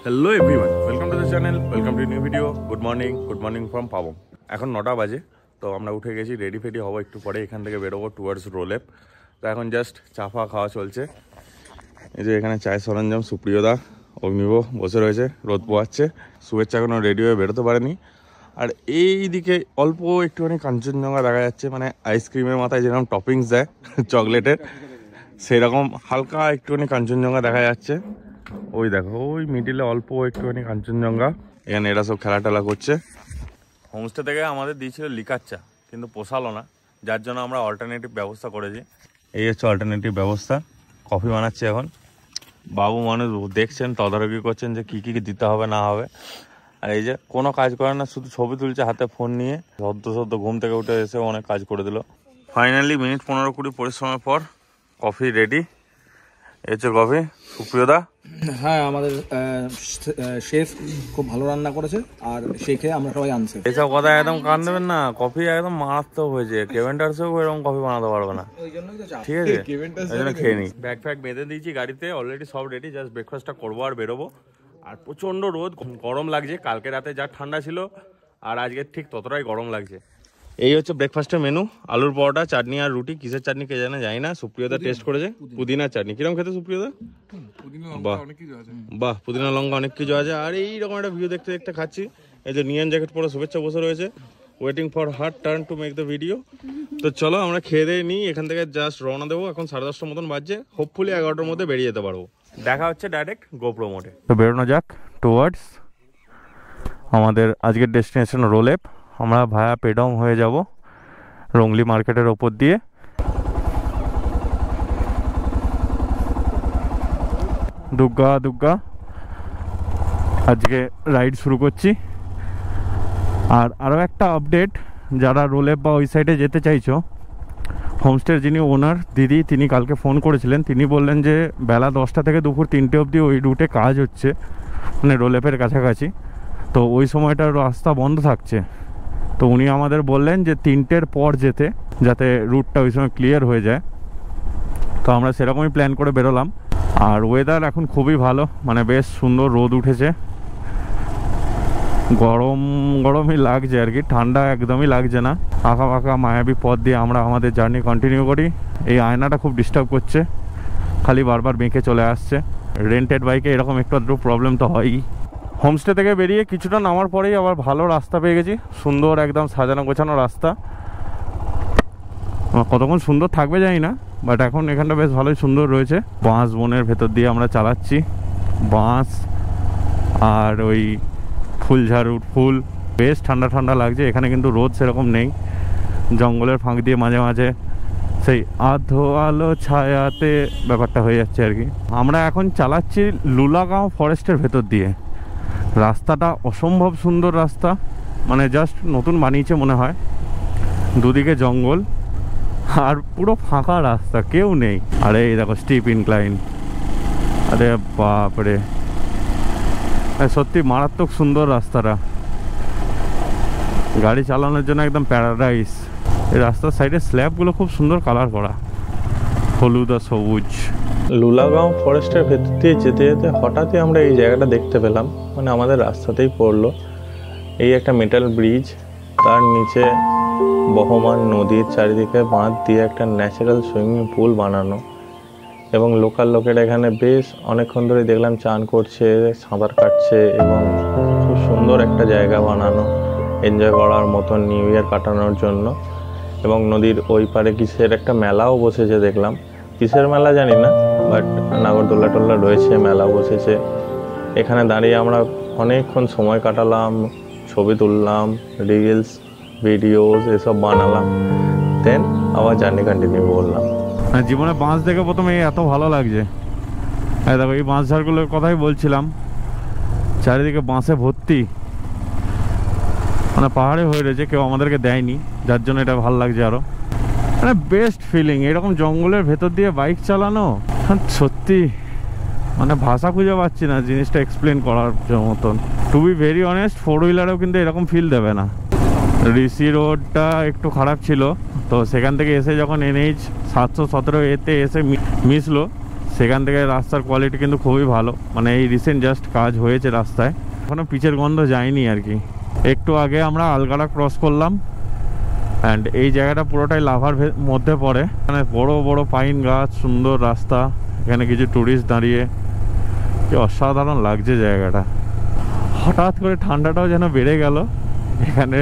Hello everyone, welcome to the channel, welcome to new video. Good morning from Pabon. এখন 9টা বাজে, তো আমরা উঠে গেছি, রেডি ফেডি হবো একটু পরে, এখান থেকে বেরোবো টুয়ার্ডস রোলেপ। তো এখন জাস্ট চা ফা খাওয়া চলছে। এই যে এখানে চায়ের সরঞ্জাম, সুপ্রিয়দা অগ্নিব বসে রয়েছে, রোদ পোয়াচ্ছে। শুভেচ্ছা এখনও রেডি হয়ে বেরোতে পারেনি। আর এই দিকে অল্প একটুখানি কাঞ্চনজঙ্ঘা দেখা যাচ্ছে, মানে আইসক্রিমের মাথায় যেরকম টপিংস দেয় চকলেটের, সেরকম হালকা একটুখানি কাঞ্চনজঙ্ঘা দেখা যাচ্ছে। ওই দেখো, ওই মিডিলে অল্প একটুখানি কাঞ্চনজঙ্ঘা। এখানে এরা সব খেলা টেলা করছে। হোমস্টে থেকে আমাদের দিয়েছিল লিকার চা, কিন্তু পোষালো না, যার জন্য আমরা অল্টারনেটিভ ব্যবস্থা করেছি। এই হচ্ছে অল্টারনেটিভ ব্যবস্থা। কফি বানাচ্ছে এখন। বাবু মানুষ দেখছেন, তদারকি করছেন যে কী কী দিতে হবে না হবে। আর এই যে কোনো কাজ করে না, শুধু ছবি তুলছে হাতে ফোন নিয়ে। সদ্য ঘুম থেকে উঠে এসে অনেক কাজ করে দিল। ফাইনালি মিনিট 15-20 পরিশ্রমের পর কফি রেডি। এই হচ্ছে কফি। সুপ্রিয়দা, হ্যাঁ, আমাদের শেফ খুব ভালো রান্না করেছে, আর সেই খেয়ে আমরা সবাই আনছি। এসব কথা একদম কান দেবেন না। কফি একদম মারাত্মক হয়েছে। কেভেন্টার্সেও এরকম কফি বানাতে পারবে না, ঠিক আছে? এই জন্য খেয়ে নিই। ব্যাগ ফ্যাগ বেঁধে দিয়েছি গাড়িতে, অলরেডি সব রেডি। জাস্ট ব্রেকফাস্টটা করবো আর বেরোবো। আর প্রচণ্ড রোদ, গরম লাগছে। কালকে রাতে যা ঠান্ডা ছিল, আর আজকে ঠিক ততটাই গরম লাগছে। এই হচ্ছে ব্রেকফাস্টের মেনু। আলুর পরোটা, চাটনি আর রুটি। কিসের চাটনি কে জানে, জানি না। সুপ্রিয়দা টেস্ট করেছে। পুদিনার চাটনি কিরকম খেতে সুপ্রিয়দা? বাহ, পুদিনা লঙ্কা অনেক কিছু আছে। আর এইরকম একটা ভিউ দেখতে দেখতে খাচ্ছি। এই যে নিয়ন জ্যাকেট পরে শুভেচ্ছা বসে রয়েছে, waiting for her turn to make the video. তো চলো আমরা খেয়ে দিয়ে নিই, এখান থেকে জাস্ট রওনা দেবো। এখন 10:30টার মতন বাজছে। হোপফুলি 11টার মধ্যে বেরিয়ে যেতে পারবো। দেখা হচ্ছে ডাইরেক্ট গোপ্রো মোডে। তো বেরোনো যাক টুয়ার্ডস আমাদের আজকের ডেস্টিনেশন রোলেপ। আমরা ভায়া পেডং হয়ে যাব রংলি মার্কেটের ওপর দিয়ে। দুগ্গা আজকে রাইড শুরু করছি। আর আরও একটা আপডেট, যারা রোলেপ বা ওই সাইডে যেতে চাইছো, হোমস্টের যিনি ওনার দিদি, তিনি কালকে ফোন করেছিলেন। তিনি বললেন যে বেলা 10টা থেকে দুপুর 3টে অবধি ওই রুটে কাজ হচ্ছে, মানে রোলেপের কাছাকাছি। তো ওই সময়টা রাস্তা বন্ধ থাকছে। তো উনি আমাদের বললেন যে 3টের পর যেতে, যাতে রুটটা ওই সময় ক্লিয়ার হয়ে যায়। তো আমরা সেরকমই প্ল্যান করে বেরোলাম। আর ওয়েদার এখন খুবই ভালো, মানে বেশ সুন্দর রোদ উঠেছে। গরমই লাগছে আর কি, ঠান্ডা একদমই লাগছে না। আঁকা ফাঁকা মায়াবী পথ দিয়ে আমরা আমাদের জার্নি কন্টিনিউ করি। এই আয়নাটা খুব ডিস্টার্ব করছে, খালি বারবার বেঁকে চলে আসছে। রেন্টেড বাইকে এরকম একটু আধটু প্রবলেম তো হয়ই। হোমস্টে থেকে বেরিয়ে কিছুটা নামার পরেই আবার ভালো রাস্তা পেয়ে গেছি। সুন্দর একদম সাজানো গোছানো রাস্তা। কতক্ষণ সুন্দর থাকবে জানি না, বাট এখন এখানটা বেশ ভালোই সুন্দর রয়েছে। বাঁশ বনের ভেতর দিয়ে আমরা চালাচ্ছি। বাঁশ আর ওই ফুলঝাড়ুর ফুল, বেশ ঠান্ডা ঠান্ডা লাগছে। এখানে কিন্তু রোদ সেরকম নেই। জঙ্গলের ফাঁক দিয়ে মাঝে মাঝে সেই আধো আলো ছায়াতে ব্যাপারটা হয়ে যাচ্ছে আর কি। আমরা এখন চালাচ্ছি লুলাগাঁও ফরেস্টের ভেতর দিয়ে। রাস্তাটা অসম্ভব সুন্দর রাস্তা, মানে জাস্ট নতুন বানিয়েছে মনে হয়। দুদিকে জঙ্গল আর পুরো ফাঁকা রাস্তা, কেউ নেই। আরে এই দেখো স্টিপ ইনক্লাইন, আরে বাপরে, সত্যি মারাত্মক সুন্দর রাস্তাটা। গাড়ি চালানোর জন্য একদম প্যারাডাইস। এই রাস্তার সাইডে স্ল্যাবগুলো খুব সুন্দর কালার করা, হলুদ আর সবুজ। লুলাগাঁও ফরেস্টের ভেতর দিয়ে যেতে যেতে হঠাৎই আমরা এই জায়গাটা দেখতে পেলাম, মানে আমাদের রাস্তাতেই পড়লো। এই একটা মেটাল ব্রিজ, তার নিচে বহমান নদীর চারিদিকে বাঁধ দিয়ে একটা ন্যাচারাল সুইমিং পুল বানানো। এবং লোকাল লোকেরা এখানে বেশ অনেকক্ষণ ধরে দেখলাম চান করছে, সাঁতার কাটছে, এবং খুব সুন্দর একটা জায়গা বানানো এনজয় করার মতন, নিউ ইয়ার কাটানোর জন্য। এবং নদীর ওই পারে কিসের একটা মেলাও বসেছে দেখলাম। কিসের মেলা জানি না, বাট নাগরদোল্লা টোল্লা রয়েছে, মেলা বসেছে। এখানে দাঁড়িয়ে আমরা অনেকক্ষণ সময় কাটালাম, ছবি তুললাম, রিলস ভিডিওস এসব বানালাম। দেন আবার জার্নি কন্টিনিউ করলাম। জীবনে বাঁশ দেখে প্রথমে এত ভালো লাগছে। দেখো এই বাঁশ ঝাড়গুলোর কথাই বলছিলাম, চারিদিকে বাঁশে ভর্তি, মানে পাহাড়ে হয়ে রয়েছে, কেউ আমাদেরকে দেয়নি, যার জন্য এটা ভালো লাগছে আরো। মানে বেস্ট ফিলিং এরকম জঙ্গলের ভেতর দিয়ে বাইক চালানো। সত্যি মানে ভাষা খুঁজে পাচ্ছি না জিনিসটা এক্সপ্লেন করার মতন। টু বি ভেরি অনেস্ট, 4 হুইলারেও কিন্তু এরকম ফিল দেবে না। ঋষি রোডটা একটু খারাপ ছিল, তো সেখান থেকে এসে যখন NH 717 এতে এসে মিশলো, সেখান থেকে রাস্তার কোয়ালিটি কিন্তু খুবই ভালো, মানে এই রিসেন্ট জাস্ট কাজ হয়েছে রাস্তায়, এখনো পিচের গন্ধ যায়নি আর কি। একটু আগে আমরা আলগাড়া ক্রস করলাম, অ্যান্ড এই জায়গাটা পুরোটাই লাভার মধ্যে পড়ে, মানে বড় বড় পাইন গাছ, সুন্দর রাস্তা, এখানে কিছু টুরিস্ট দাঁড়িয়ে, কি অসাধারণ লাগছে জায়গাটা। হঠাৎ করে ঠান্ডাটাও যেন বেড়ে গেল এখানে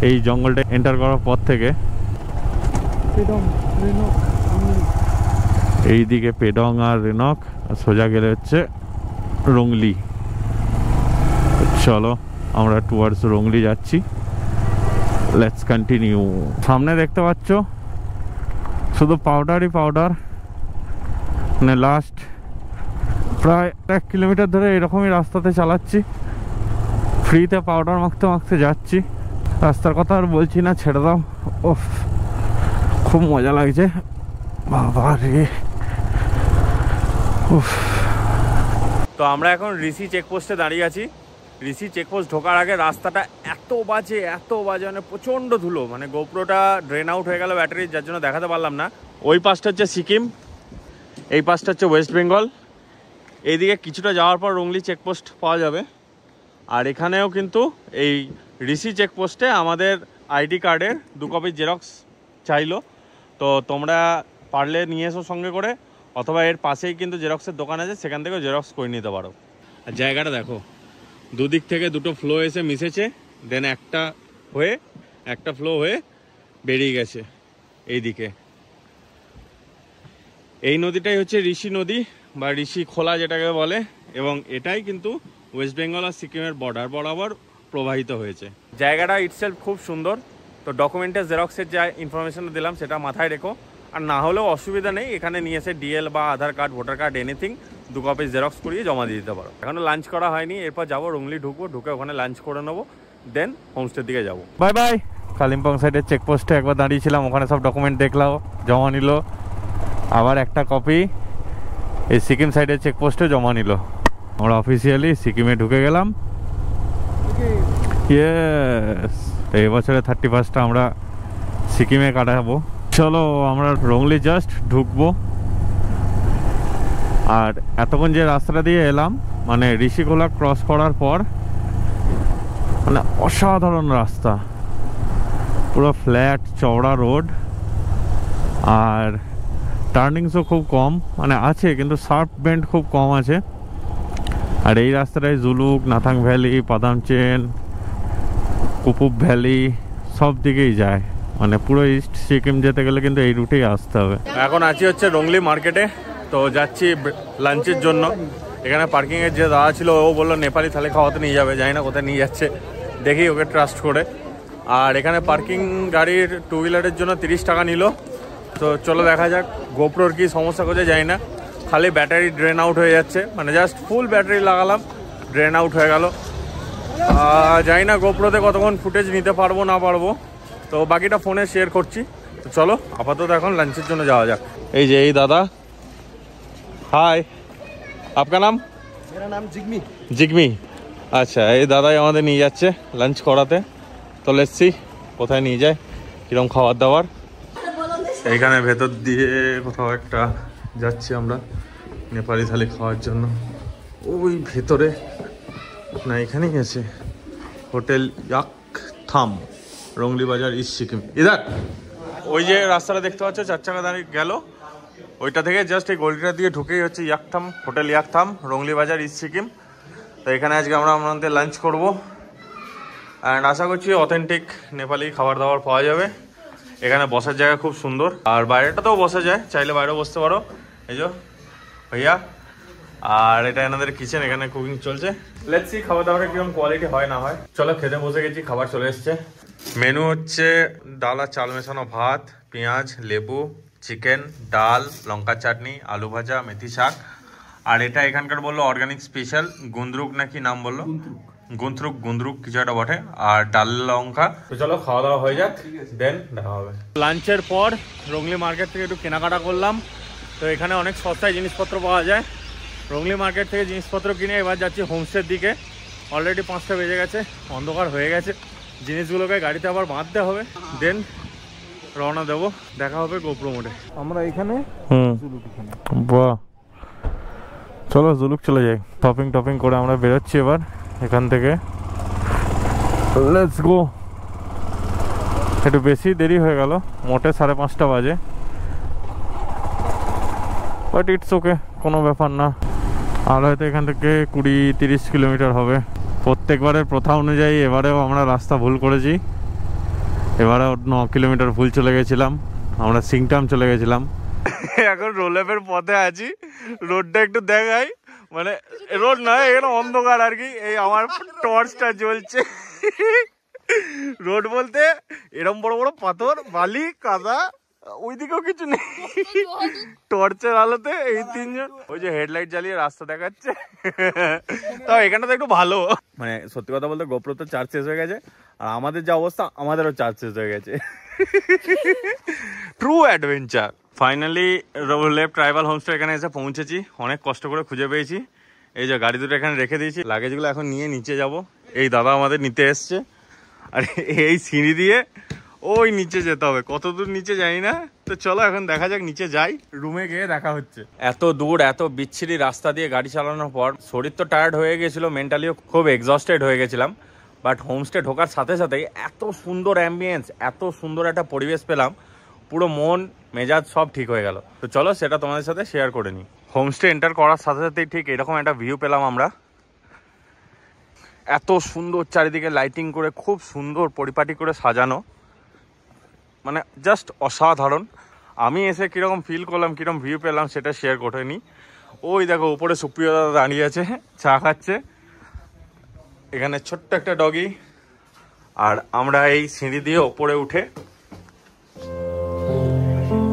এই জঙ্গলটা এন্টার করার পর থেকে। এইদিকে পেডং আর রেনক, আর সোজা গেলে হচ্ছে রংলি। চলো আমরা টুয়ার্ডস রংলি যাচ্ছি, লেটস কন্টিনিউ। সামনে দেখতে পাচ্ছ শুধু পাউডারই পাউডার, মানে লাস্ট প্রায় 1 কিলোমিটার ধরে এরকমই রাস্তাতে চালাচ্ছি, ফ্রিতে পাউডার মাখতে মাখতে যাচ্ছি। রাস্তার কথা আর বলছি না, ছেড়ে দাও। ওফ, খুব মজা লাগছে বাবা রে। তো আমরা এখন ঋষি চেকপোস্টে দাঁড়িয়ে আছি। ঋষি চেকপোস্ট ঢোকার আগে রাস্তাটা এত বাজে মানে প্রচণ্ড ধুলো, মানে গোপ্রোটা ড্রেন আউট হয়ে গেল ব্যাটারি, যার জন্য দেখাতে পারলাম না। ওই পাশটা হচ্ছে সিকিম, এই পাশটা হচ্ছে ওয়েস্ট বেঙ্গল। এইদিকে কিছুটা যাওয়ার পর রংলি চেকপোস্ট পাওয়া যাবে। আর এখানেও কিন্তু এই ঋষি চেকপোস্টে আমাদের আইডি কার্ডের 2 কপি জেরক্স চাইলো, তো তোমরা পারলে নিয়ে এসো সঙ্গে করে, অথবা এর পাশেই কিন্তু জেরক্সের দোকান আছে, সেখান থেকেও জেরক্স করে নিতে পারো। আর জায়গাটা দেখো, দুদিক থেকে দুটো ফ্লো এসে মিশেছে, দেন একটা ফ্লো হয়ে বেরিয়ে গেছে এইদিকে। এই নদীটাই হচ্ছে ঋষি নদী বা ঋষি খোলা যেটাকে বলে, এবং এটাই কিন্তু ওয়েস্ট বেঙ্গল আর সিকিমের বর্ডার বরাবর প্রবাহিত হয়েছে। জায়গাটা ইটসেলফ খুব সুন্দর। তো ডকুমেন্টের জেরক্সের যা ইনফরমেশন দিলাম সেটা মাথায় রেখো, আর না হলেও অসুবিধা নেই, এখানে নিয়ে এসে ডিএল বা Aadhaar card, voter card, anything 2 copy xerox করিয়ে জমা দিয়ে দিতে পারো। এখনো লাঞ্চ করা হয়নি, এরপর যাবো রংলি, ঢুকে ওখানে লাঞ্চ করে নেবো, দেন হোমস্টের দিকে যাবো। Bye bye. কালিম্পং সাইডের চেকপোস্টে একবার দাঁড়িয়েছিলাম, ওখানে সব ডকুমেন্ট দেখলাম, জমা নিল। আবার একটা কপি এই সিকিম সাইডের চেকপোস্টে জমা নিল। আমরা অফিসিয়ালি সিকিমে ঢুকে গেলাম। ইয়েস, এই বছরে 31টা আমরা সিকিমে কাটাবো। চলো আমরা রংলি জাস্ট ঢুকবো। আর এতক্ষণ যে রাস্তাটা দিয়ে এলাম, মানে ঋষিখোলা ক্রস করার পর, মানে অসাধারণ রাস্তা, পুরো ফ্ল্যাট চওড়া রোড, আর টার্নিংসও খুব কম, মানে আছে কিন্তু শার্প বেন্ড খুব কম আছে। আর এই রাস্তাটায় জুলুক, নাথাং ভ্যালি, পাদামচেন, কুপুপ ভ্যালি সব দিকেই যায়, মানে পুরো ইস্ট সিকিম যেতে গেলে কিন্তু এই রুটেই আসতে হবে। এখন আছি হচ্ছে রংলি মার্কেটে, তো যাচ্ছি লাঞ্চের জন্য। এখানে পার্কিংয়ের যে দাদা ছিল ও বললো নেপালি থালি খাওয়াতে নিয়ে যাবে, জানি না কোথায় নিয়ে যাচ্ছে, দেখি ওকে ট্রাস্ট করে। আর এখানে পার্কিং গাড়ির 2 হুইলারের জন্য 30 টাকা নিল। তো চলো দেখা যাক গোপ্রোর কি সমস্যা করছে জানি না, খালি ব্যাটারি ড্রেন আউট হয়ে যাচ্ছে, মানে জাস্ট ফুল ব্যাটারি লাগালাম, ড্রেন আউট হয়ে গেল। জানি না গোপ্রোতে কতক্ষণ ফুটেজ নিতে পারবো না পারবো, তো বাকিটা ফোনে শেয়ার করছি। তো চলো আপাতত এখন লাঞ্চের জন্য যাওয়া যাক। এই যে এই দাদা, হাই, আপনার নাম? मेरा नाम जिग्मी। জিগমি, আচ্ছা, এই দাদাই আমাদের নিয়ে যাচ্ছে লাঞ্চ করাতে। তো লেটস সি কোথায় নিয়ে যায়, কিরকম খাবার দাবার। এইখানে ভেতর দিয়ে কোথাও একটা যাচ্ছি আমরা নেপালি থালি খাওয়ার জন্য। ওই ভেতরে না, এখানেই আছে হোটেল ইয়াকথাম, রংলি বাজার, ইস্ট সিকিম। ইধার ওই যে রাস্তাটা দেখতে পাচ্ছ 4 চাকা দাঁড়িয়ে গেল, ওইটা থেকে জাস্ট এই গলিটা দিয়ে ঢুকেই হচ্ছে ইয়াকথাম, হোটেল ইয়াকথাম, রংলি বাজার, ইস্ট সিকিম। তো এখানে আজকে আমরা আমাদের লাঞ্চ করবো, অ্যান্ড আশা করছি অথেন্টিক নেপালি খাবার দাবার পাওয়া যাবে। এখানে বসার জায়গা খুব সুন্দর, আর বাইরেটাতেও বসা যায়, চাইলে বাইরেও বসতে পারো। এই যে ভাইয়া, আর এটা এনাদের কিচেন, এখানে কুকিং চলছে। লেটস সি খাবার দাবারের কিরকম কোয়ালিটি হয় না হয়। চলো খেতে বসে গেছি, খাবার চলে এসছে। মেনু হচ্ছে ডাল আর চাল মেশানো ভাত, পেঁয়াজ, লেবু, চিকেন, ডাল, লঙ্কা চাটনি, আলু ভাজা, মেথি শাক। আর এটা এখানকার বললো অর্গানিক স্পেশাল গুন্দ্রুক নাকি নাম বললো, গুন্দ্রুক কিছু একটা বটে, আর ডাল লঙ্কা। তো চলো খাওয়া দাওয়া হয়ে যাক, দেন দেখা হবে। লাঞ্চের পর রংলি মার্কেট থেকে একটু কেনাকাটা করলাম। তো এখানে অনেক সস্তায় জিনিসপত্র পাওয়া যায়। রংলি মার্কেট থেকে জিনিসপত্র কিনে এবার যাচ্ছি হোমস্টের দিকে। অলরেডি 5টা বেজে গেছে, অন্ধকার হয়ে গেছে, জিনিসগুলোকে গাড়িতে আবার বাঁধতে হবে, দেন রওনা দেবো। দেখা হবে গোপ্রো মোড়ে। আমরা এখানে বাহ, চলো জুলুক চলে যাই। টপিং টপিং করে আমরা বেরোচ্ছি এবার এখান থেকে। Let's go. একটু বেশি দেরি হয়ে গেল, মোটে 5:30 বাজে, বাট ইটস ওকে, কোনো ব্যাপার না। আর হয়তো এখান থেকে 20-30 কিলোমিটার হবে। প্রত্যেকবারের প্রথা অনুযায়ী এবারেও আমরা রাস্তা ভুল করেছি। এবারেও 9 কিলোমিটার ভুল চলে গেছিলাম, আমরা সিংটাম চলে গেছিলাম। এখন রোলেপের পথে আছি, রোডটা একটু দেখাই, মানে রোড নয়, এখানে অন্ধকার আর কি। এই আমার টর্চটা জ্বলছে। রোড বলতে এরম বড় বড় পাথর, বালি, কাদা, ওইদিকেও কিছু নেই। টর্চের আলোতে এই তিনজন ওই যে হেডলাইট জ্বালিয়ে রাস্তা দেখাচ্ছে। তো এখানটা তো একটু ভালো, মানে সত্যি কথা বলতে গোপ্রো তো চার্জ শেষ হয়ে গেছে, আর আমাদের যে অবস্থা আমাদেরও চার্জ শেষ হয়ে গেছে। True adventure. Finally Rolep tribal homestay এখানে এসে পৌঁছেছি, অনেক কষ্ট করে খুঁজে পেয়েছি। এই যে গাড়ি দুটো এখানে রেখে দিয়েছি, লাগেজগুলো এখন নিয়ে নিচে যাব। এই দাদা আমাদের নিতে এসছে, আর এই সিঁড়ি দিয়ে ওই নিচে যেতে হবে, কত দূর নিচে যাই না। তো চলো এখন দেখা যাক, নিচে যাই, রুমে গিয়ে দেখা হচ্ছে। এত দূর এত বিচ্ছিরি রাস্তা দিয়ে গাড়ি চালানোর পর শরীর তো টায়ার্ড হয়ে গেছিলো, মেন্টালিও খুব এক্সস্টেড হয়ে গেছিলাম। বাট হোমস্টে ঢোকার সাথে সাথেই এত সুন্দর অ্যাম্বিয়েন্স, এত সুন্দর একটা পরিবেশ পেলাম, পুরো মন মেজাজ সব ঠিক হয়ে গেল। তো চলো সেটা তোমাদের সাথে শেয়ার করে নিই। হোমস্টে এন্টার করার সাথে সাথেই ঠিক এরকম একটা ভিউ পেলাম আমরা। এত সুন্দর চারিদিকে লাইটিং করে, খুব সুন্দর পরিপাটি করে সাজানো, মানে জাস্ট অসাধারণ। আমি এসে কীরকম ফিল করলাম, কীরকম ভিউ পেলাম সেটা শেয়ার করে নিই। ওই দেখো উপরে সুপ্রিয় দাদা দাঁড়িয়ে আছে, চা খাচ্ছে। এখানে ছোট্ট একটা ডগি। আর আমরা এই সিঁড়ি দিয়ে ওপরে উঠে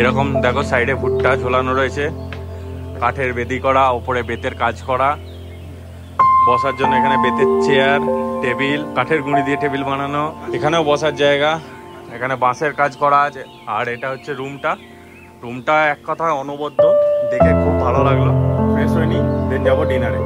এরকম দেখো সাইডে ভুট্টা ঝোলানো রয়েছে, কাঠের বেদি করা, ওপরে বেতের কাজ করা, বসার জন্য এখানে বেতের চেয়ার, টেবিল, কাঠের গুঁড়ি দিয়ে টেবিল বানানো, এখানেও বসার জায়গা, এখানে বাঁশের কাজ করা আছে। আর এটা হচ্ছে রুমটা এক কথায় অনবদ্য, দেখে খুব ভালো লাগলো। ফ্রেশ হয়নি, দেন যাবো ডিনারে।